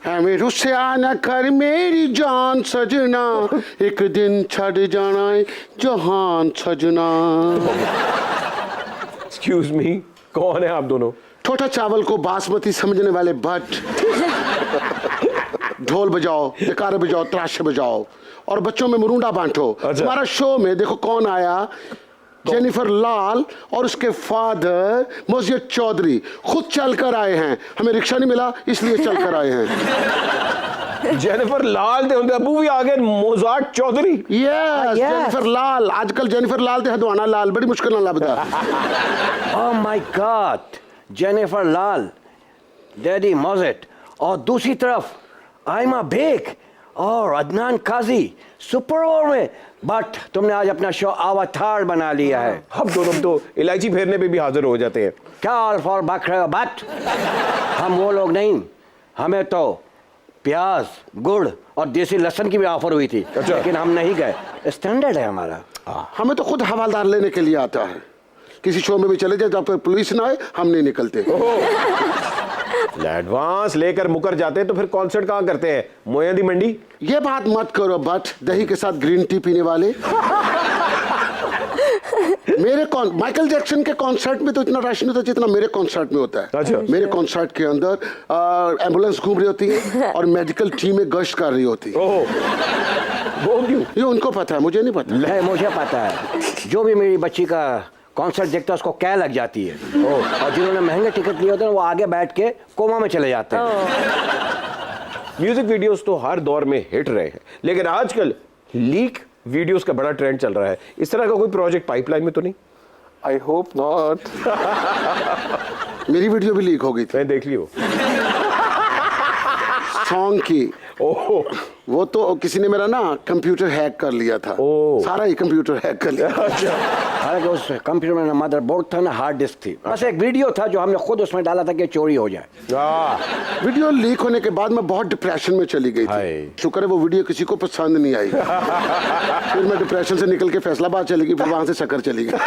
हमें रुस्या न कर मेरी जान सजना, एक दिन छड़ जाना है जहान सजना। एक्सक्यूज मी, कौन है आप दोनों? छोटा चावल को बासमती समझने वाले भट्ट। ढोल बजाओ, जकारे बजाओ, तराशे बजाओ और बच्चों में मुरुंडा बांटो। अच्छा। हमारा शो में देखो कौन आया, जेनिफर लाल और उसके फादर मोजियत चौधरी खुद चलकर आए हैं। हमें रिक्शा नहीं मिला इसलिए चलकर आए हैं। जेनिफर लाल दे उनके अबू भी आ गए, मोजार्ट चौधरी। यस, जेनिफर लाल। आजकल जेनिफर लाल दे हदवाना लाल बड़ी मुश्किल ना लभदा। Oh my god, Jennifer Lal, daddy मोजेट और दूसरी तरफ आयमा बेग और अदनान काजी सुपर ओवर में। बट तुमने आज अपना शो अवतार बना लिया है। हम दोनों तो इलायची फेरने पे भी हाजिर हो जाते हैं। क्या ऑल फॉर बक रहे हो? बट हम वो लोग नहीं, हमें तो प्याज गुड़ और देसी लहसुन की भी ऑफर हुई थी। अच्छा। लेकिन हम नहीं गए, स्टैंडर्ड है हमारा। हमें तो खुद हवालदार लेने के लिए आता है। किसी शो में भी चले जाए जब तक पुलिस ना आए हम नहीं निकलते। एडवांस लेकर मुकर जाते हैं तो फिर कॉन्सर्ट कहाँ करते हैं? मोया दी मंडी। ये बात मत करो बट दही के साथ ग्रीन टी पीने वाले। माइकल जैक्सन के कॉन्सर्ट में तो इतना रश नहीं होता जितना मेरे कॉन्सर्ट में होता है। अच्छा। मेरे कॉन्सर्ट के अंदर एम्बुलेंस घूम रही होती है और मेडिकल टीमें गश्त कर रही होती है। ओह, वो क्यों? ये उनको पता है, मुझे नहीं पता। नहीं, मुझे पता है। जो भी मेरी बच्ची का कॉन्सर्ट देखता है उसको क्या लग जाती है। और जिन्होंने महंगे टिकट लिए होते हैं वो आगे बैठ के कोमा में चले जाते हैं। म्यूजिक वीडियोस तो हर दौर में हिट रहे हैं, लेकिन आजकल लीक वीडियोस का बड़ा ट्रेंड चल रहा है। इस तरह का कोई प्रोजेक्ट पाइपलाइन में तो नहीं? I hope not. मेरी वीडियो भी लीक हो गई थी मैं देख लियो। सॉन्ग की। ओह, वो तो किसी ने मेरा ना कंप्यूटर हैक कर लिया था। ओह। सारा ही कंप्यूटर हैक कर लिया। हालांकि उस कंप्यूटर में ना मदर बोर्ड था ना हार्ड डिस्क थी, बस एक वीडियो था जो हमने खुद उसमें डाला था कि चोरी हो जाए। वीडियो लीक होने के बाद मैं बहुत डिप्रेशन में चली गई हाय। थी। शुक्र है वो वीडियो किसी को पसंद नहीं आई। फिर मैं डिप्रेशन से निकल के फैसलाबाद चली गई, फिर वहां से शक्कर चली गई।